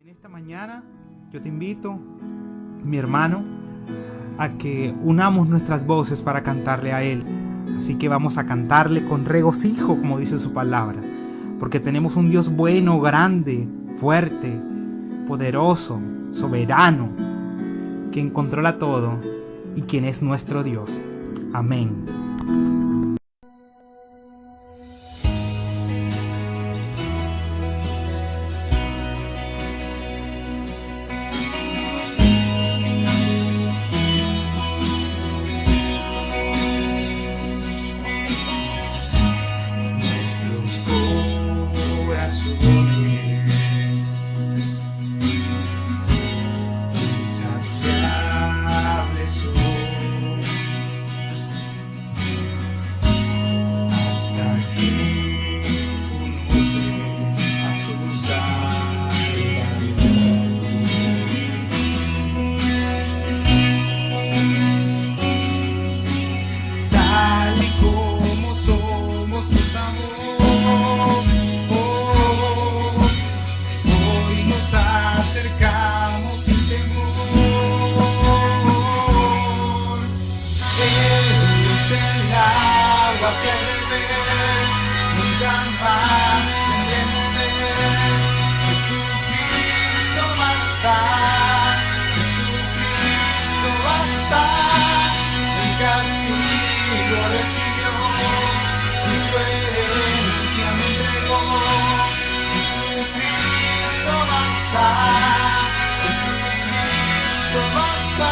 En esta mañana yo te invito, mi hermano, a que unamos nuestras voces para cantarle a Él. Así que vamos a cantarle con regocijo, como dice su palabra, porque tenemos un Dios bueno, grande, fuerte, poderoso, soberano, quien controla todo y quien es nuestro Dios. Amén. Nunca más tendremos sed. Jesucristo basta, Jesucristo basta. El castigo recibió y su herencia me entregó. Jesucristo basta, Jesucristo basta.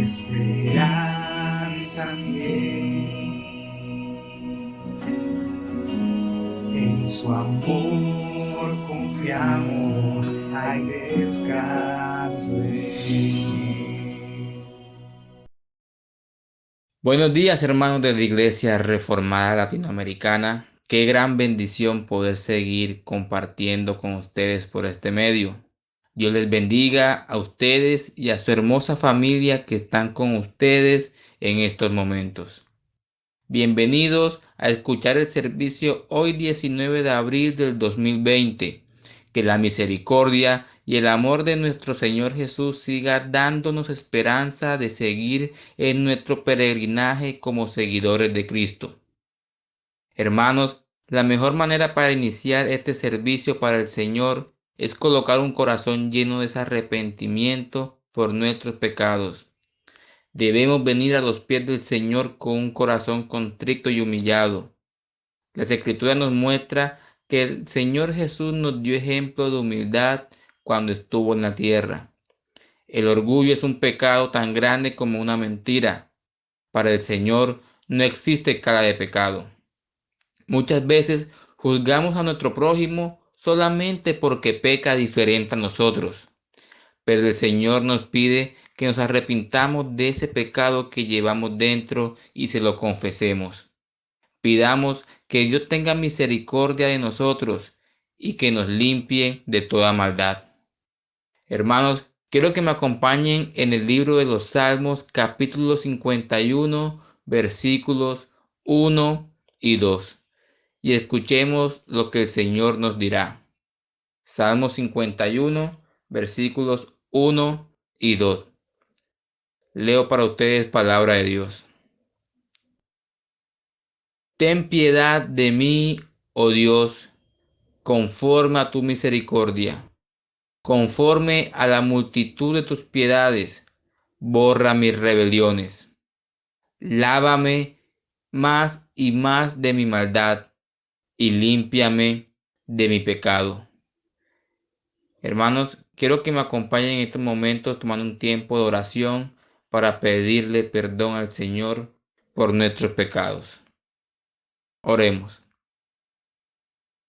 Esperanza en su amor confiamos, hay descanso. Buenos días, hermanos de la Iglesia Reformada Latinoamericana. Qué gran bendición poder seguir compartiendo con ustedes por este medio. Dios les bendiga a ustedes y a su hermosa familia que están con ustedes en estos momentos. Bienvenidos a escuchar el servicio hoy 19 de abril del 2020. Que la misericordia y el amor de nuestro Señor Jesús siga dándonos esperanza de seguir en nuestro peregrinaje como seguidores de Cristo. Hermanos, la mejor manera para iniciar este servicio para el Señor es colocar un corazón lleno de ese arrepentimiento por nuestros pecados. Debemos venir a los pies del Señor con un corazón contrito y humillado. Las Escrituras nos muestra que el Señor Jesús nos dio ejemplo de humildad cuando estuvo en la tierra. El orgullo es un pecado tan grande como una mentira. Para el Señor no existe escala de pecado. Muchas veces juzgamos a nuestro prójimo solamente porque peca diferente a nosotros. Pero el Señor nos pide que nos arrepintamos de ese pecado que llevamos dentro y se lo confesemos. Pidamos que Dios tenga misericordia de nosotros y que nos limpie de toda maldad. Hermanos, quiero que me acompañen en el libro de los Salmos, capítulo 51, versículos 1 y 2, y escuchemos lo que el Señor nos dirá. Salmo 51, versículos 1 y 2. Leo para ustedes palabra de Dios. Ten piedad de mí, oh Dios, conforme a tu misericordia. Conforme a la multitud de tus piedades, borra mis rebeliones. Lávame más y más de mi maldad y límpiame de mi pecado. Hermanos, quiero que me acompañen en estos momentos tomando un tiempo de oración para pedirle perdón al Señor por nuestros pecados. Oremos.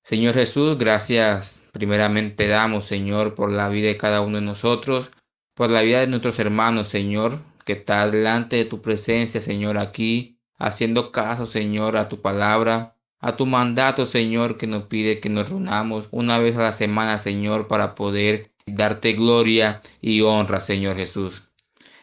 Señor Jesús, gracias primeramente damos, Señor, por la vida de cada uno de nosotros, por la vida de nuestros hermanos, Señor, que está delante de tu presencia, Señor, aquí, haciendo caso, Señor, a tu palabra, a tu mandato, Señor, que nos pide que nos reunamos una vez a la semana, Señor, para poder darte gloria y honra, Señor Jesús.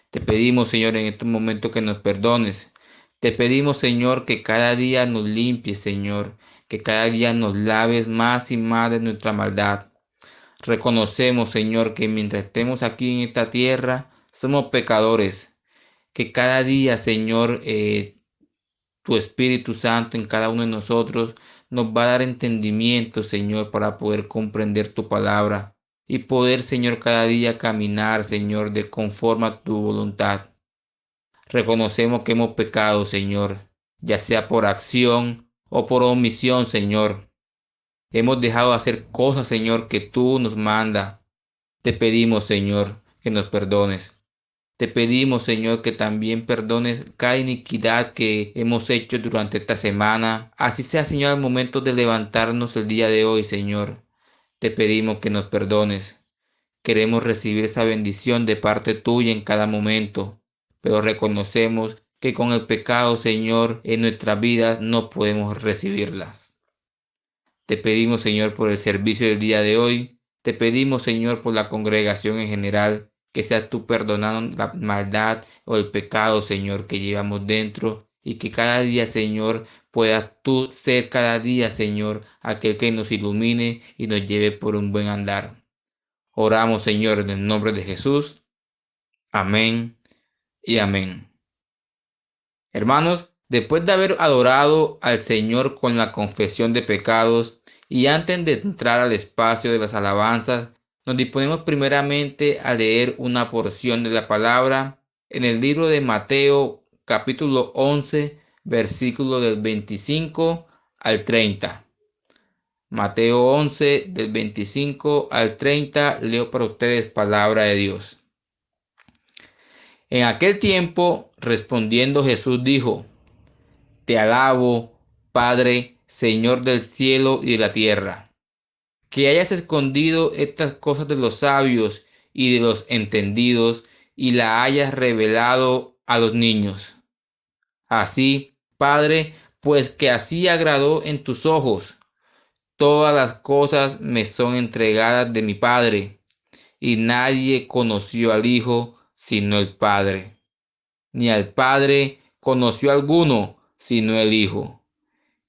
Te pedimos, Señor, en estos momentos que nos perdones. Te pedimos, Señor, que cada día nos limpies, Señor, que cada día nos laves más y más de nuestra maldad. Reconocemos, Señor, que mientras estemos aquí en esta tierra, somos pecadores. Que cada día, Señor, tu Espíritu Santo en cada uno de nosotros nos va a dar entendimiento, Señor, para poder comprender tu palabra y poder, Señor, cada día caminar, Señor, de conforme a tu voluntad. Reconocemos que hemos pecado, Señor, ya sea por acción o por omisión, Señor. Hemos dejado de hacer cosas, Señor, que tú nos mandas. Te pedimos, Señor, que nos perdones. Te pedimos, Señor, que también perdones cada iniquidad que hemos hecho durante esta semana. Así sea, Señor, al momento de levantarnos el día de hoy, Señor. Te pedimos que nos perdones. Queremos recibir esa bendición de parte tuya en cada momento, pero reconocemos que con el pecado, Señor, en nuestras vidas no podemos recibirlas. Te pedimos, Señor, por el servicio del día de hoy. Te pedimos, Señor, por la congregación en general, que seas tú perdonando la maldad o el pecado, Señor, que llevamos dentro, y que cada día, Señor, puedas tú ser cada día, Señor, aquel que nos ilumine y nos lleve por un buen andar. Oramos, Señor, en el nombre de Jesús. Amén y amén. Hermanos, después de haber adorado al Señor con la confesión de pecados y antes de entrar al espacio de las alabanzas, nos disponemos primeramente a leer una porción de la palabra en el libro de Mateo, capítulo 11, versículo del 25 al 30. Mateo 11, del 25 al 30, leo para ustedes palabra de Dios. En aquel tiempo, respondiendo Jesús dijo: Te alabo, Padre, Señor del cielo y de la tierra, que hayas escondido estas cosas de los sabios y de los entendidos y la hayas revelado a los niños. Así, Padre, pues que así agradó en tus ojos. Todas las cosas me son entregadas de mi Padre, y nadie conoció al Hijo sino el Padre, ni al Padre conoció alguno sino el Hijo,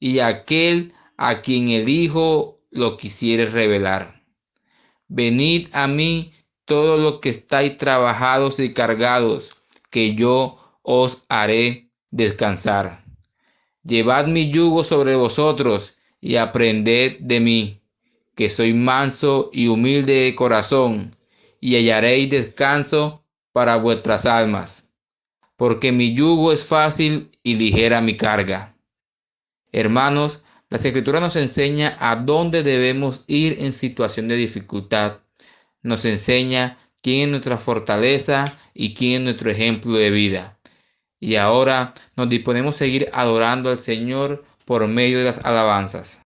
y aquel a quien el Hijo lo quisiere revelar. Venid a mí todos los que estáis trabajados y cargados, que yo os haré descansar. Llevad mi yugo sobre vosotros y aprended de mí, que soy manso y humilde de corazón, y hallaréis descanso para vuestras almas, porque mi yugo es fácil y ligera mi carga. Hermanos, la Escritura nos enseña a dónde debemos ir en situación de dificultad. Nos enseña quién es nuestra fortaleza y quién es nuestro ejemplo de vida. Y ahora nos disponemos a seguir adorando al Señor por medio de las alabanzas.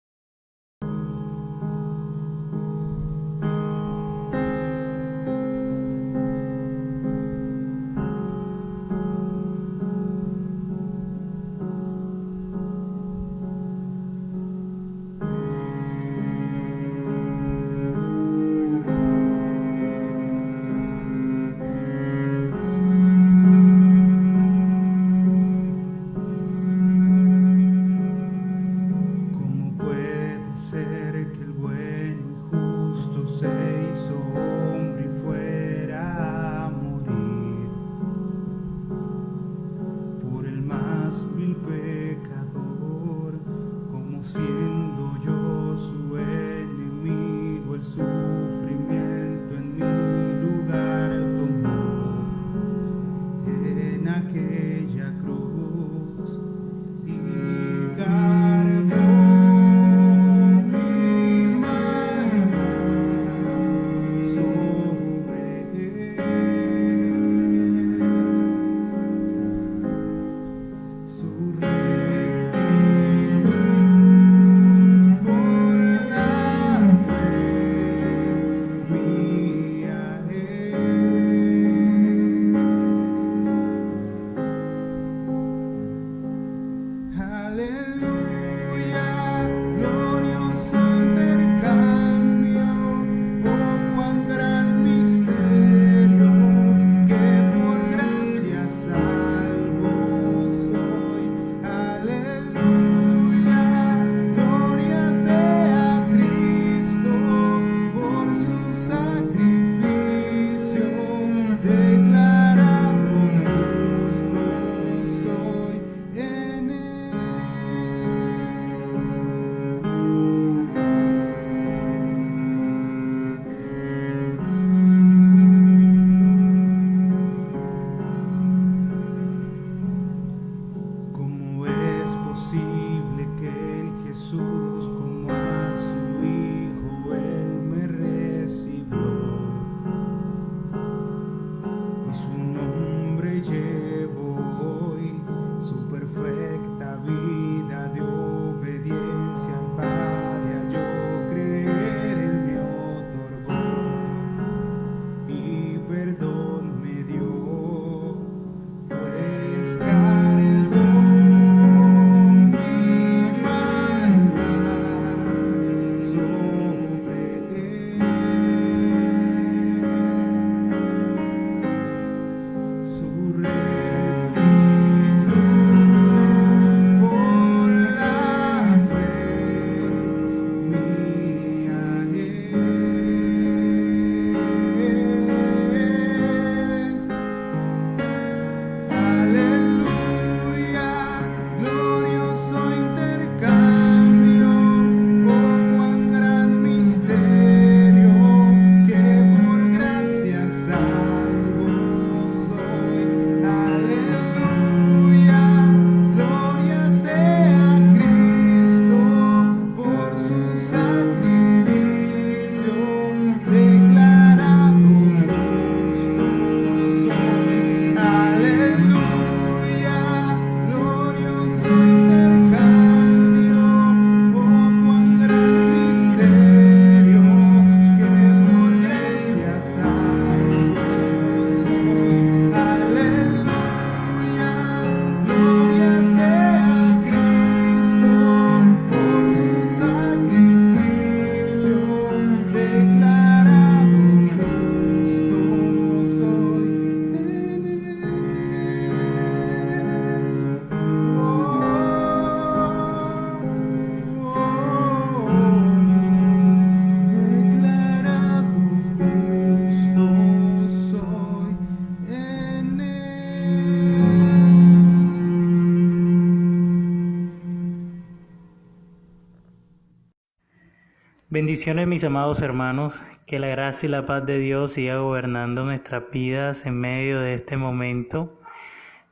Bendiciones, mis amados hermanos, que la gracia y la paz de Dios siga gobernando nuestras vidas en medio de este momento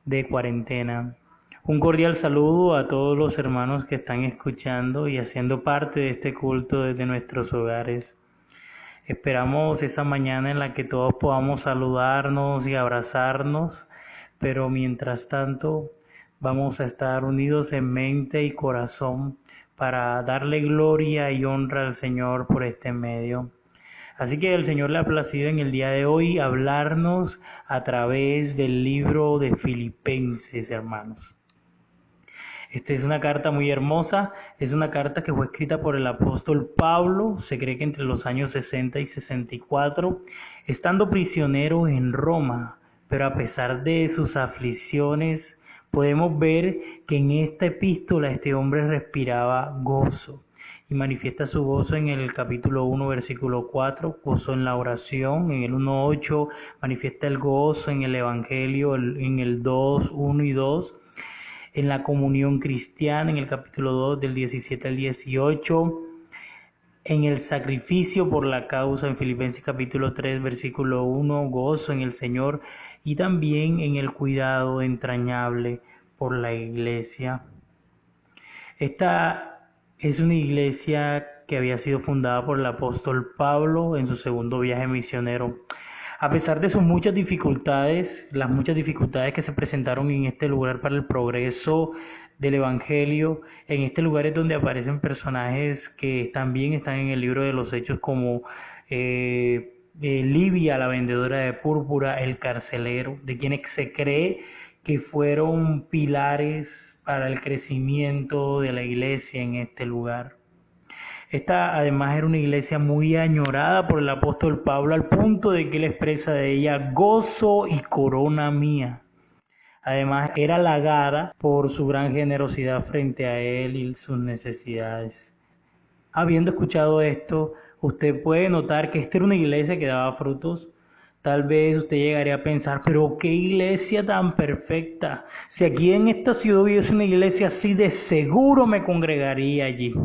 de cuarentena. Un cordial saludo a todos los hermanos que están escuchando y haciendo parte de este culto desde nuestros hogares. Esperamos esa mañana en la que todos podamos saludarnos y abrazarnos, pero mientras tanto vamos a estar unidos en mente y corazón para darle gloria y honra al Señor por este medio. Así que el Señor le ha placido en el día de hoy hablarnos a través del libro de Filipenses, hermanos. Esta es una carta muy hermosa, es una carta que fue escrita por el apóstol Pablo, se cree que entre los años 60 y 64, estando prisionero en Roma, pero a pesar de sus aflicciones, podemos ver que en esta epístola este hombre respiraba gozo y manifiesta su gozo en el capítulo 1, versículo 4, gozo en la oración, en el 1:8 manifiesta el gozo en el Evangelio, en el 2:1 y 2, en la comunión cristiana, en el capítulo 2 del 17 al 18, en el sacrificio por la causa, en Filipenses capítulo 3, versículo 1, gozo en el Señor, y también en el cuidado entrañable por la iglesia. Esta es una iglesia que había sido fundada por el apóstol Pablo en su segundo viaje misionero. A pesar de sus muchas dificultades, las muchas dificultades que se presentaron en este lugar para el progreso del Evangelio, en este lugar es donde aparecen personajes que también están en el libro de los Hechos como Livia, la vendedora de púrpura, el carcelero, de quienes se cree que fueron pilares para el crecimiento de la iglesia en este lugar. Esta además era una iglesia muy añorada por el apóstol Pablo al punto de que él expresa de ella gozo y corona mía. Además era halagada por su gran generosidad frente a él y sus necesidades. Habiendo escuchado esto, usted puede notar que esta era una iglesia que daba frutos. Tal vez usted llegaría a pensar, pero qué iglesia tan perfecta. Si aquí en esta ciudad hubiese una iglesia así, de seguro me congregaría allí.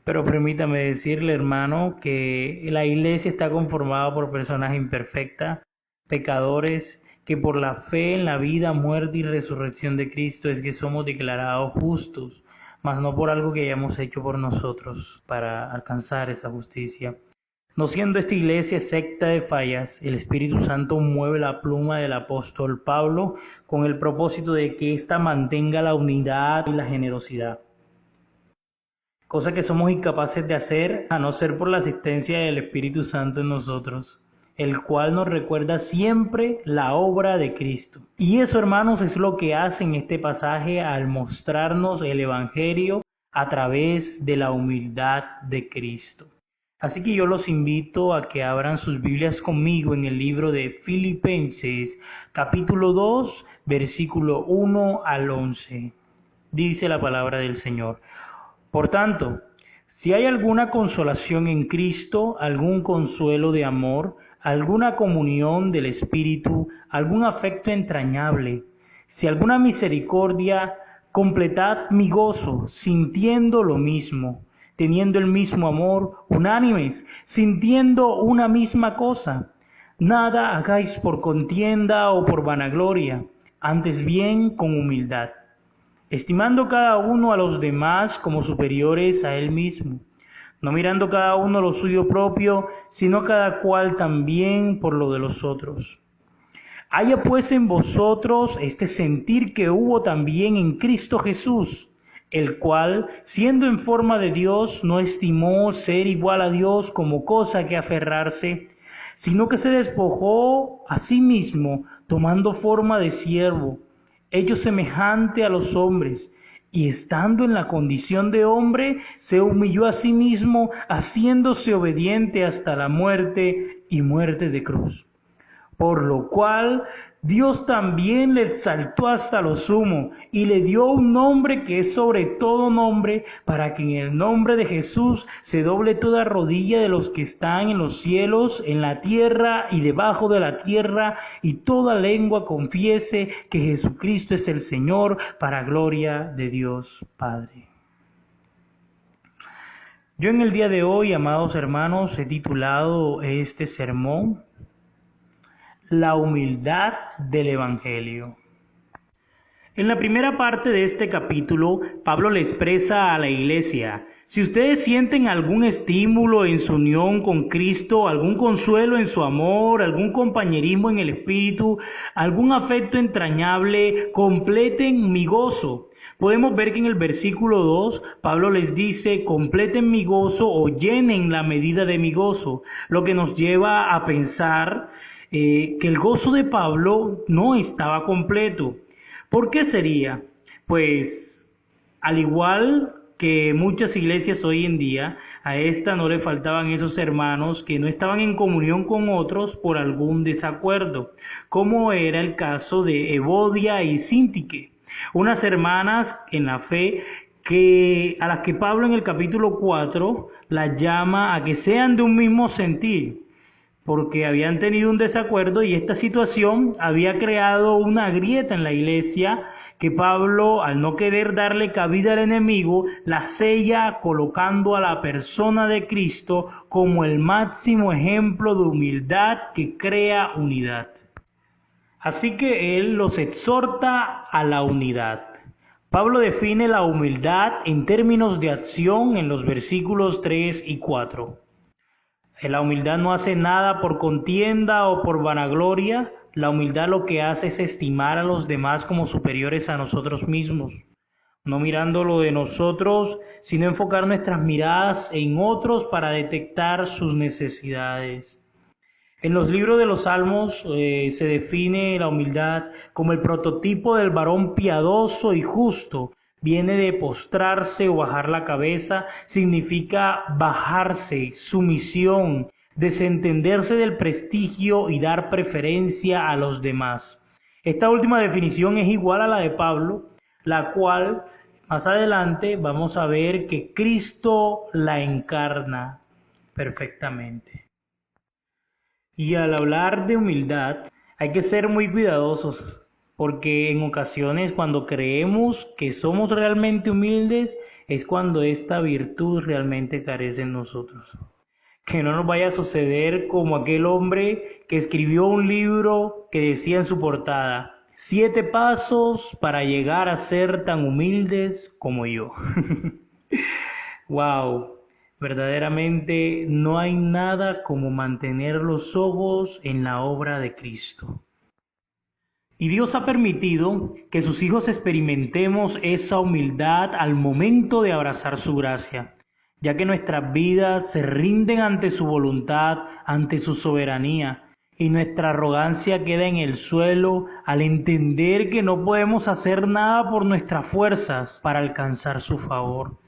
Pero permítame decirle, hermano, que la iglesia está conformada por personas imperfectas, pecadores, que por la fe en la vida, muerte y resurrección de Cristo es que somos declarados justos, mas no por algo que hayamos hecho por nosotros para alcanzar esa justicia. No siendo esta iglesia secta de fallas, el Espíritu Santo mueve la pluma del apóstol Pablo con el propósito de que ésta mantenga la unidad y la generosidad. Cosa que somos incapaces de hacer a no ser por la asistencia del Espíritu Santo en nosotros, el cual nos recuerda siempre la obra de Cristo. Y eso, hermanos, es lo que hace en este pasaje al mostrarnos el Evangelio a través de la humildad de Cristo. Así que yo los invito a que abran sus Biblias conmigo en el libro de Filipenses, capítulo 2, versículo 1 al 11. Dice la palabra del Señor. Por tanto, si hay alguna consolación en Cristo, algún consuelo de amor, alguna comunión del Espíritu, algún afecto entrañable, si alguna misericordia, completad mi gozo, sintiendo lo mismo, teniendo el mismo amor, unánimes, sintiendo una misma cosa. Nada hagáis por contienda o por vanagloria, antes bien con humildad, estimando cada uno a los demás como superiores a él mismo, no mirando cada uno lo suyo propio, sino cada cual también por lo de los otros. Haya pues en vosotros este sentir que hubo también en Cristo Jesús, el cual, siendo en forma de Dios, no estimó ser igual a Dios como cosa que aferrarse, sino que se despojó a sí mismo, tomando forma de siervo, hecho semejante a los hombres, y estando en la condición de hombre, se humilló a sí mismo, haciéndose obediente hasta la muerte y muerte de cruz. Por lo cual Dios también le exaltó hasta lo sumo y le dio un nombre que es sobre todo nombre, para que en el nombre de Jesús se doble toda rodilla de los que están en los cielos, en la tierra y debajo de la tierra, y toda lengua confiese que Jesucristo es el Señor, para gloria de Dios Padre. Yo en el día de hoy, amados hermanos, he titulado este sermón La humildad del Evangelio. En la primera parte de este capítulo, Pablo le expresa a la iglesia: si ustedes sienten algún estímulo en su unión con Cristo, algún consuelo en su amor, algún compañerismo en el Espíritu, algún afecto entrañable, completen mi gozo. Podemos ver que en el versículo 2, Pablo les dice: completen mi gozo o llenen la medida de mi gozo, lo que nos lleva a pensar que el gozo de Pablo no estaba completo. ¿Por qué sería? Pues, al igual que muchas iglesias hoy en día, a esta no le faltaban esos hermanos que no estaban en comunión con otros por algún desacuerdo, como era el caso de Evodia y Síntique, unas hermanas en la fe a las que Pablo en el capítulo 4 las llama a que sean de un mismo sentir, porque habían tenido un desacuerdo y esta situación había creado una grieta en la iglesia que Pablo, al no querer darle cabida al enemigo, la sella colocando a la persona de Cristo como el máximo ejemplo de humildad que crea unidad. Así que él los exhorta a la unidad. Pablo define la humildad en términos de acción en los versículos 3 y 4. La humildad no hace nada por contienda o por vanagloria. La humildad lo que hace es estimar a los demás como superiores a nosotros mismos, no mirando lo de nosotros, sino enfocar nuestras miradas en otros para detectar sus necesidades. En los libros de los Salmos se define la humildad como el prototipo del varón piadoso y justo. Viene de postrarse o bajar la cabeza, significa bajarse, sumisión, desentenderse del prestigio y dar preferencia a los demás. Esta última definición es igual a la de Pablo, la cual más adelante vamos a ver que Cristo la encarna perfectamente. Y al hablar de humildad hay que ser muy cuidadosos, porque en ocasiones cuando creemos que somos realmente humildes es cuando esta virtud realmente carece en nosotros. Que no nos vaya a suceder como aquel hombre que escribió un libro que decía en su portada: 7 pasos para llegar a ser tan humildes como yo. ¡Wow! Verdaderamente no hay nada como mantener los ojos en la obra de Cristo. Y Dios ha permitido que sus hijos experimentemos esa humildad al momento de abrazar su gracia, ya que nuestras vidas se rinden ante su voluntad, ante su soberanía, y nuestra arrogancia queda en el suelo al entender que no podemos hacer nada por nuestras fuerzas para alcanzar su favor.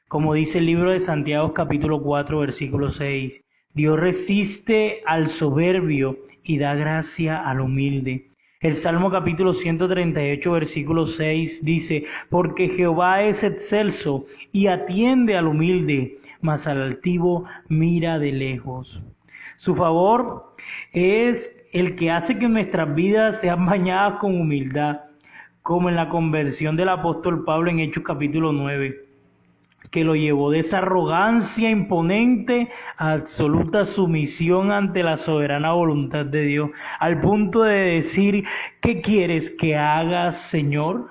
Como dice el libro de Santiago capítulo 4 versículo 6, Dios resiste al soberbio y da gracia al humilde. El Salmo capítulo 138 versículo 6 dice: porque Jehová es excelso y atiende al humilde, mas al altivo mira de lejos. Su favor es el que hace que nuestras vidas sean bañadas con humildad, como en la conversión del apóstol Pablo en Hechos capítulo 9. Que lo llevó de esa arrogancia imponente a absoluta sumisión ante la soberana voluntad de Dios, al punto de decir: ¿qué quieres que haga, Señor?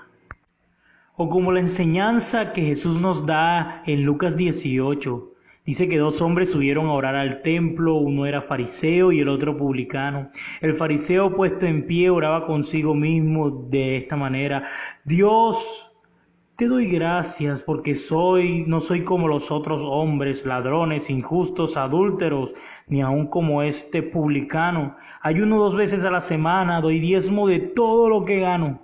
O como la enseñanza que Jesús nos da en Lucas 18, dice que 2 hombres subieron a orar al templo, uno era fariseo y el otro publicano. El fariseo, puesto en pie, oraba consigo mismo de esta manera: Dios, te doy gracias porque no soy como los otros hombres, ladrones, injustos, adúlteros, ni aun como este publicano. Ayuno 2 veces a la semana, doy diezmo de todo lo que gano.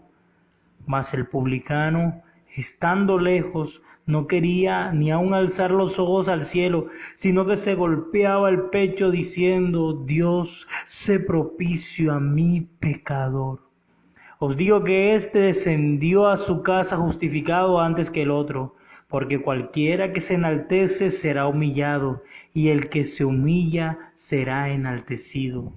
Mas el publicano, estando lejos, no quería ni aun alzar los ojos al cielo, sino que se golpeaba el pecho diciendo: Dios, sé propicio a mí, pecador. Os digo que éste descendió a su casa justificado antes que el otro, porque cualquiera que se enaltece será humillado, y el que se humilla será enaltecido.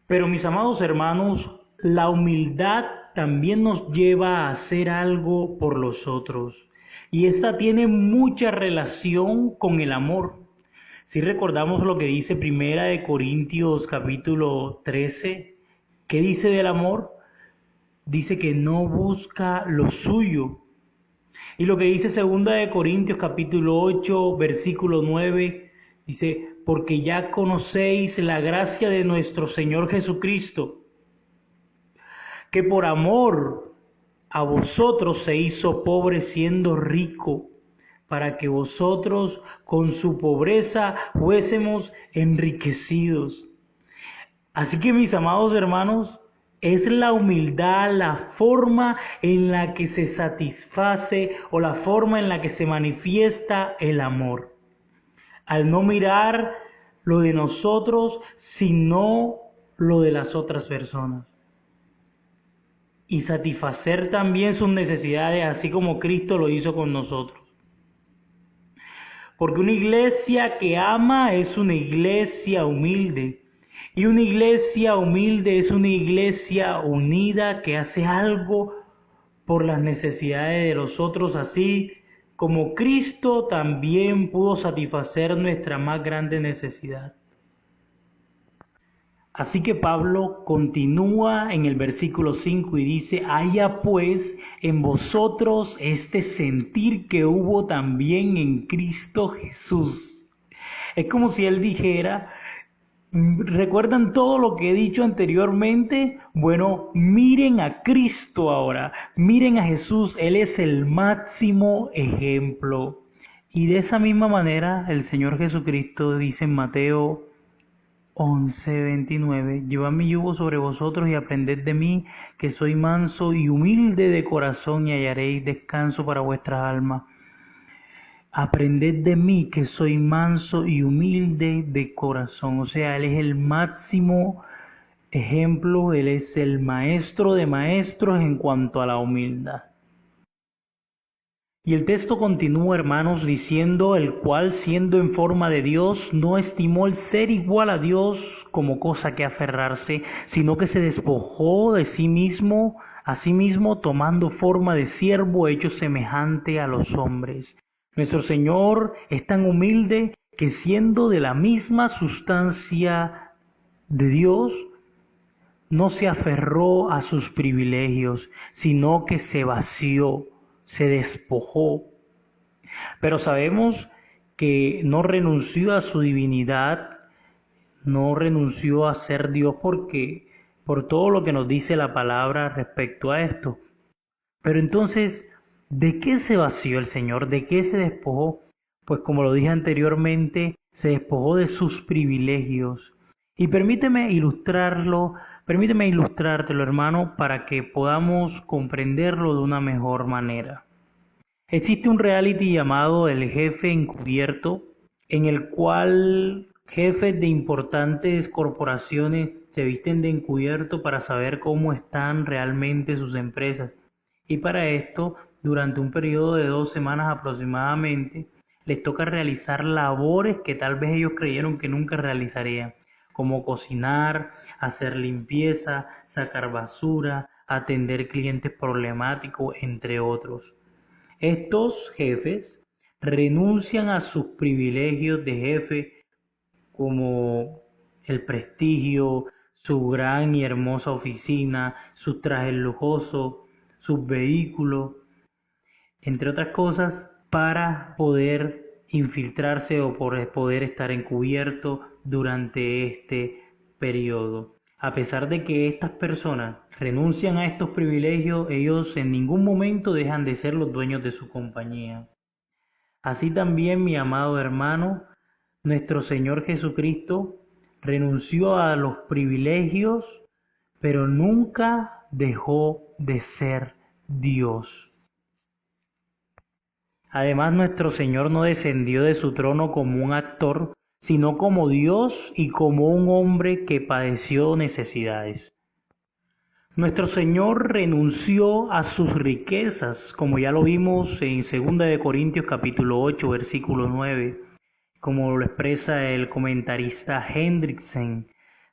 Pero mis amados hermanos, la humildad también nos lleva a hacer algo por los otros. Y esta tiene mucha relación con el amor. Si recordamos lo que dice Primera de Corintios capítulo 13, ¿qué dice del amor? Dice que no busca lo suyo. Y lo que dice Segunda de Corintios capítulo 8, versículo 9, dice, porque ya conocéis la gracia de nuestro Señor Jesucristo, que por amor a vosotros se hizo pobre siendo rico, para que vosotros con su pobreza fuésemos enriquecidos. Así que mis amados hermanos, es la humildad la forma en la que se satisface o la forma en la que se manifiesta el amor. Al no mirar lo de nosotros, sino lo de las otras personas. Y satisfacer también sus necesidades, así como Cristo lo hizo con nosotros. Porque una iglesia que ama es una iglesia humilde. Y una iglesia humilde es una iglesia unida que hace algo por las necesidades de los otros, así como Cristo también pudo satisfacer nuestra más grande necesidad. Así que Pablo continúa en el versículo 5 y dice, haya pues en vosotros este sentir que hubo también en Cristo Jesús. Es como si él dijera, ¿recuerdan todo lo que he dicho anteriormente? Bueno, miren a Cristo ahora, miren a Jesús, Él es el máximo ejemplo. Y de esa misma manera el Señor Jesucristo dice en Mateo 11:29, llevad mi yugo sobre vosotros y aprended de mí, que soy manso y humilde de corazón, y hallaréis descanso para vuestras almas. Aprended de mí, que soy manso y humilde de corazón. O sea, Él es el máximo ejemplo, Él es el maestro de maestros en cuanto a la humildad. Y el texto continúa, hermanos, diciendo, el cual siendo en forma de Dios, no estimó el ser igual a Dios como cosa que aferrarse, sino que se despojó de sí mismo, a sí mismo tomando forma de siervo, hecho semejante a los hombres. Nuestro Señor es tan humilde que siendo de la misma sustancia de Dios, no se aferró a sus privilegios, sino que se vació, se despojó. Pero sabemos que no renunció a su divinidad, no renunció a ser Dios por todo lo que nos dice la palabra respecto a esto. Pero entonces, ¿de qué se vació el Señor? ¿De qué se despojó? Pues como lo dije anteriormente, se despojó de sus privilegios. Y permíteme ilustrártelo, hermano, para que podamos comprenderlo de una mejor manera. Existe un reality llamado El Jefe Encubierto, en el cual jefes de importantes corporaciones se visten de encubierto para saber cómo están realmente sus empresas. Y para esto, durante un periodo de 2 semanas aproximadamente, les toca realizar labores que tal vez ellos creyeron que nunca realizarían, como cocinar, hacer limpieza, sacar basura, atender clientes problemáticos, entre otros. Estos jefes renuncian a sus privilegios de jefe, como el prestigio, su gran y hermosa oficina, sus trajes lujosos, sus vehículos, entre otras cosas, para poder infiltrarse o poder estar encubierto durante este periodo. A pesar de que estas personas renuncian a estos privilegios, ellos en ningún momento dejan de ser los dueños de su compañía. Así también, mi amado hermano, nuestro Señor Jesucristo renunció a los privilegios, pero nunca dejó de ser Dios. Además, nuestro Señor no descendió de su trono como un actor, sino como Dios y como un hombre que padeció necesidades. Nuestro Señor renunció a sus riquezas, como ya lo vimos en 2 Corintios capítulo 8, versículo 9, como lo expresa el comentarista Hendrickson.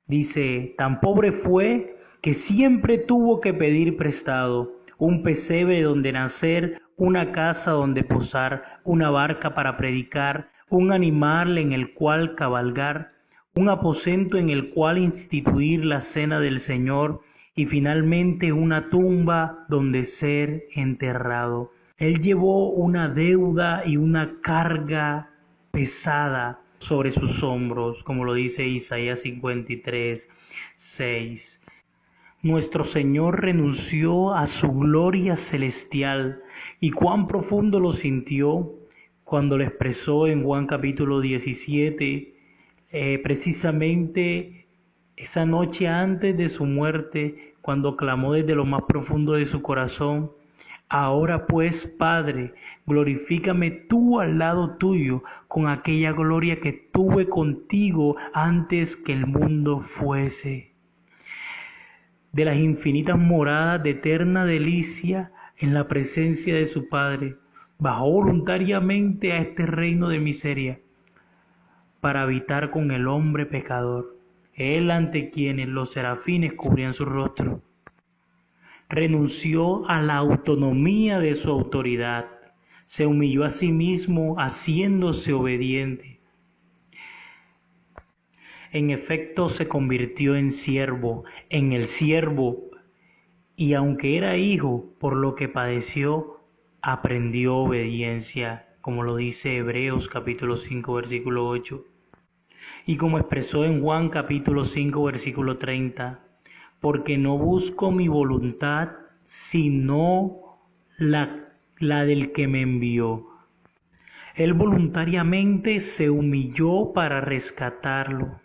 Dice, tan pobre fue que siempre tuvo que pedir prestado, un pesebre donde nacer, una casa donde posar, una barca para predicar, un animal en el cual cabalgar, un aposento en el cual instituir la cena del Señor y finalmente una tumba donde ser enterrado. Él llevó una deuda y una carga pesada sobre sus hombros, como lo dice Isaías 53, 6. Nuestro Señor renunció a su gloria celestial, y cuán profundo lo sintió cuando lo expresó en Juan capítulo 17, precisamente esa noche antes de su muerte, cuando clamó desde lo más profundo de su corazón: ahora pues, Padre, glorifícame tú al lado tuyo con aquella gloria que tuve contigo antes que el mundo fuese. De las infinitas moradas de eterna delicia en la presencia de su Padre, bajó voluntariamente a este reino de miseria para habitar con el hombre pecador, él ante quienes los serafines cubrían su rostro. Renunció a la autonomía de su autoridad, se humilló a sí mismo haciéndose obediente. En efecto, se convirtió en siervo, en el siervo, y aunque era hijo, por lo que padeció, aprendió obediencia, como lo dice Hebreos capítulo 5, versículo 8. Y como expresó en Juan capítulo 5, versículo 30, porque no busco mi voluntad, sino la del que me envió. Él voluntariamente se humilló para rescatarlo.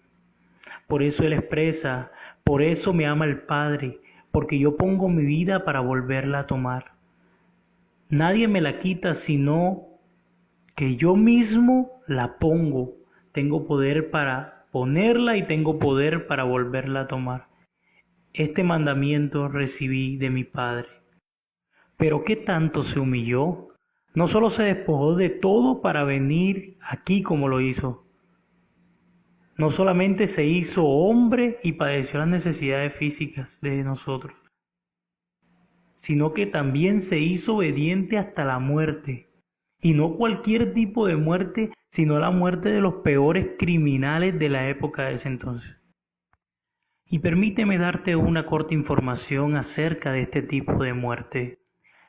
Por eso Él expresa: por eso me ama el Padre, porque yo pongo mi vida para volverla a tomar. Nadie me la quita, sino que yo mismo la pongo. Tengo poder para ponerla y tengo poder para volverla a tomar. Este mandamiento recibí de mi Padre. Pero ¿qué tanto se humilló? No solo se despojó de todo para venir aquí como lo hizo. No solamente se hizo hombre y padeció las necesidades físicas de nosotros, sino que también se hizo obediente hasta la muerte. Y no cualquier tipo de muerte, sino la muerte de los peores criminales de la época de ese entonces. Y permíteme darte una corta información acerca de este tipo de muerte.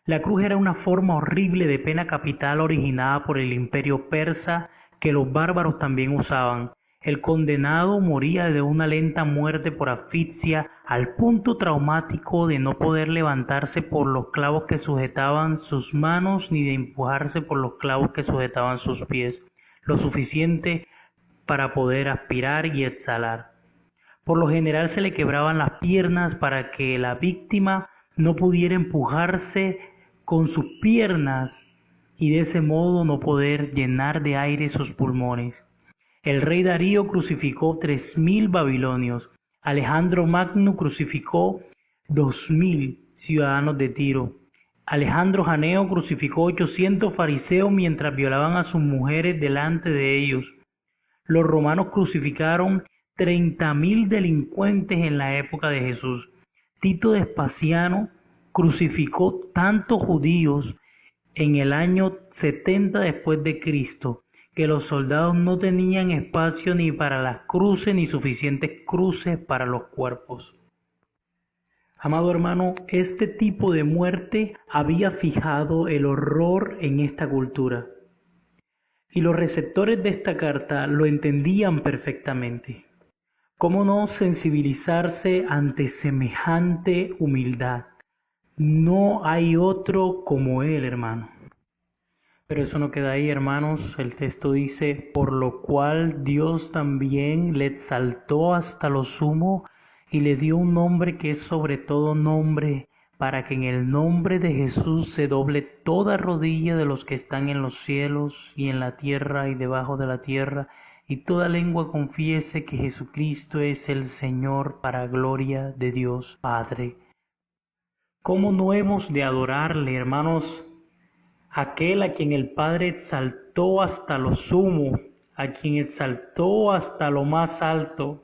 La cruz era una forma horrible de pena capital originada por el imperio persa que los bárbaros también usaban. El condenado moría de una lenta muerte por asfixia al punto traumático de no poder levantarse por los clavos que sujetaban sus manos ni de empujarse por los clavos que sujetaban sus pies, lo suficiente para poder aspirar y exhalar. Por lo general se le quebraban las piernas para que la víctima no pudiera empujarse con sus piernas y de ese modo no poder llenar de aire sus pulmones. El rey Darío crucificó 3.000 babilonios. Alejandro Magno crucificó 2.000 ciudadanos de Tiro. Alejandro Janeo crucificó 800 fariseos mientras violaban a sus mujeres delante de ellos. Los romanos crucificaron 30.000 delincuentes en la época de Jesús. Tito Vespasiano crucificó tantos judíos en el año 70 después de Cristo que los soldados no tenían espacio ni para las cruces ni suficientes cruces para los cuerpos. Amado hermano, este tipo de muerte había fijado el horror en esta cultura. Y los receptores de esta carta lo entendían perfectamente. ¿Cómo no sensibilizarse ante semejante humildad? No hay otro como Él, hermano. Pero eso no queda ahí, hermanos. El texto dice: por lo cual Dios también le exaltó hasta lo sumo y le dio un nombre que es sobre todo nombre, para que en el nombre de Jesús se doble toda rodilla de los que están en los cielos y en la tierra y debajo de la tierra, y toda lengua confiese que Jesucristo es el Señor, para gloria de Dios Padre. ¿Cómo no hemos de adorarle, hermanos? Aquel a quien el Padre exaltó hasta lo sumo, a quien exaltó hasta lo más alto,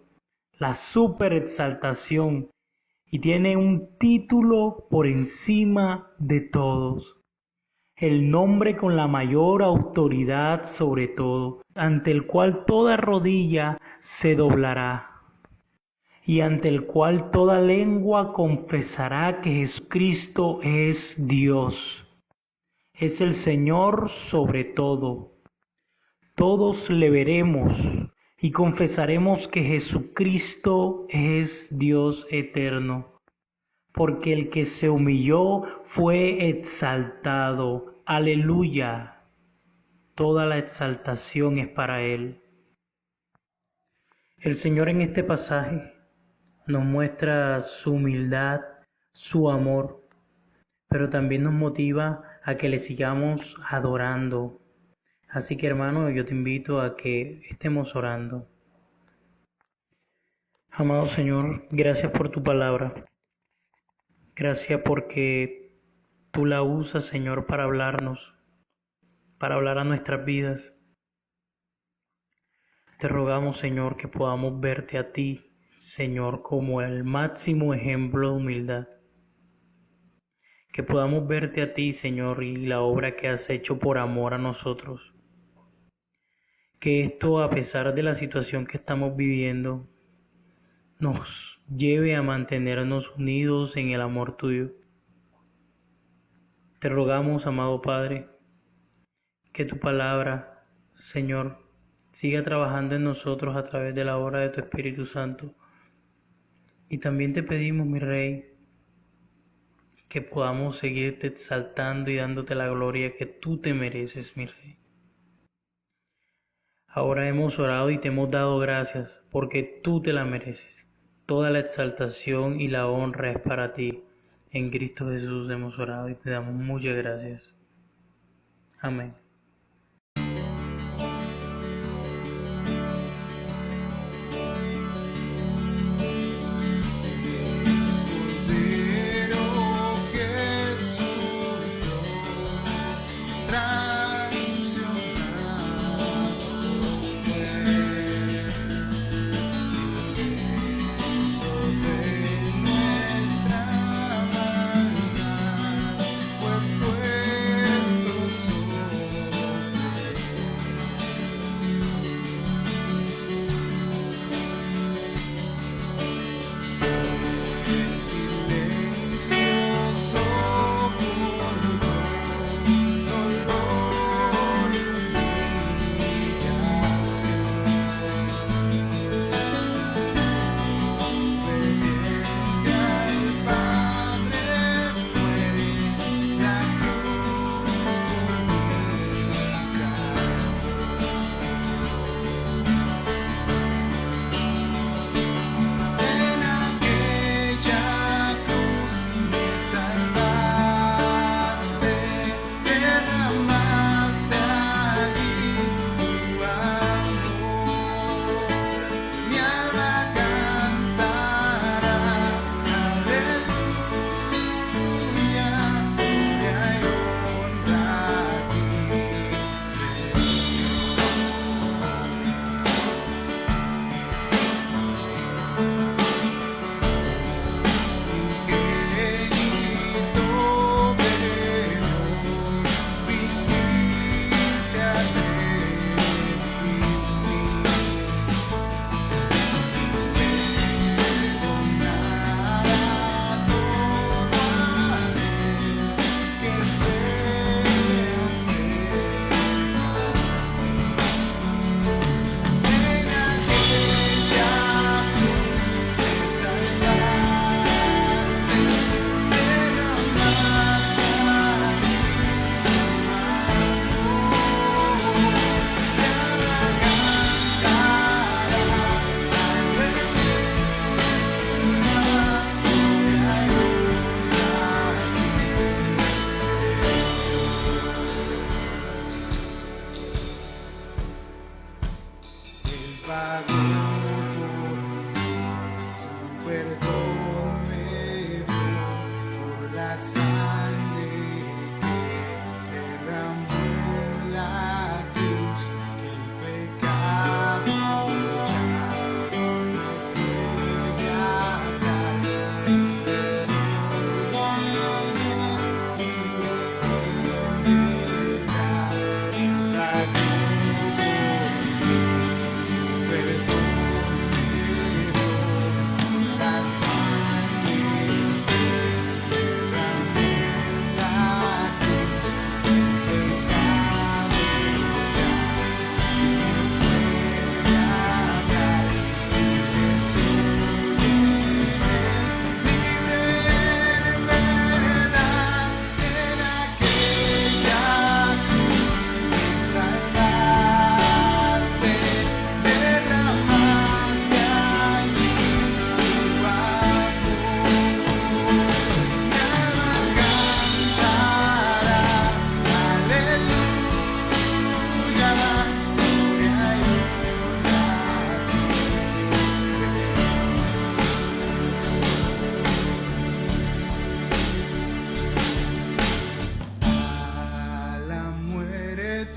la superexaltación, y tiene un título por encima de todos, el nombre con la mayor autoridad sobre todo, ante el cual toda rodilla se doblará y ante el cual toda lengua confesará que Jesucristo es Dios, es el Señor sobre todo. Todos le veremos y confesaremos que Jesucristo es Dios eterno, porque el que se humilló fue exaltado. Aleluya. Toda la exaltación es para Él. El Señor en este pasaje nos muestra su humildad, su amor, pero también nos motiva a que le sigamos adorando. Así que, hermano, yo te invito a que estemos orando. Amado Señor, gracias por tu palabra. Gracias porque tú la usas, Señor, para hablarnos, para hablar a nuestras vidas. Te rogamos, Señor, que podamos verte a ti, Señor, como el máximo ejemplo de humildad. Que podamos verte a ti, Señor, y la obra que has hecho por amor a nosotros. Que esto, a pesar de la situación que estamos viviendo, nos lleve a mantenernos unidos en el amor tuyo. Te rogamos, amado Padre, que tu palabra, Señor, siga trabajando en nosotros a través de la obra de tu Espíritu Santo. Y también te pedimos, mi Rey, que podamos seguirte exaltando y dándote la gloria que tú te mereces, mi Rey. Ahora hemos orado y te hemos dado gracias porque tú te la mereces. Toda la exaltación y la honra es para ti. En Cristo Jesús hemos orado y te damos muchas gracias. Amén.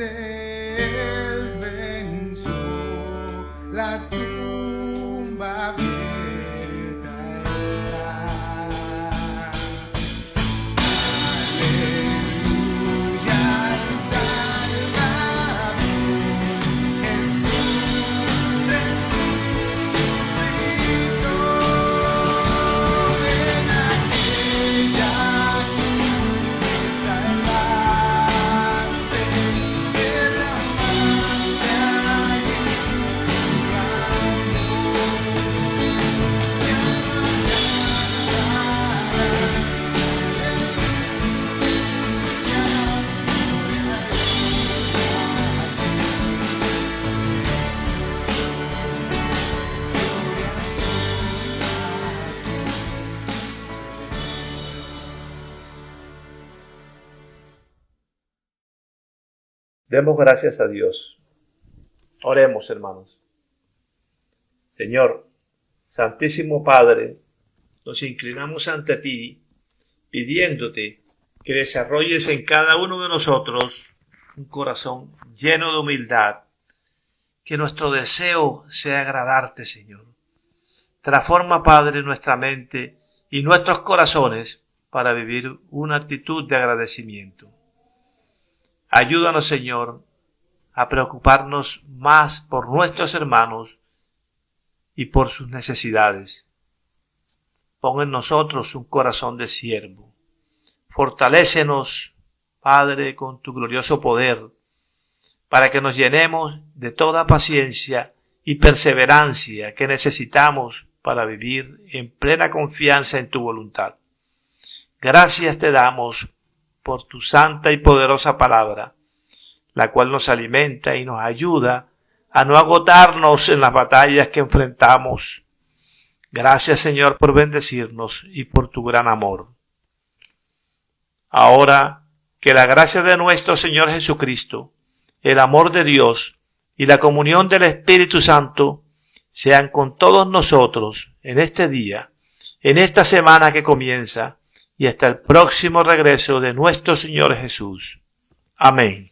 Él venció, la tumba abierta está. Aleluya al Salvador, Jesús resucitó. En aquella cruz me salvaste, derramaste allí tu Demos gracias a Dios. Oremos, hermanos. Señor, Santísimo Padre, nos inclinamos ante ti, pidiéndote que desarrolles en cada uno de nosotros un corazón lleno de humildad, que nuestro deseo sea agradarte, Señor. Transforma, Padre, nuestra mente y nuestros corazones para vivir una actitud de agradecimiento. Ayúdanos, Señor, a preocuparnos más por nuestros hermanos y por sus necesidades. Pon en nosotros un corazón de siervo. Fortalécenos, Padre, con tu glorioso poder, para que nos llenemos de toda paciencia y perseverancia que necesitamos para vivir en plena confianza en tu voluntad. Gracias te damos por tu santa y poderosa palabra, la cual nos alimenta y nos ayuda a no agotarnos en las batallas que enfrentamos. Gracias, Señor, por bendecirnos y por tu gran amor. Ahora, que la gracia de nuestro Señor Jesucristo, el amor de Dios y la comunión del Espíritu Santo sean con todos nosotros en este día, en esta semana que comienza, y hasta el próximo regreso de nuestro Señor Jesús. Amén.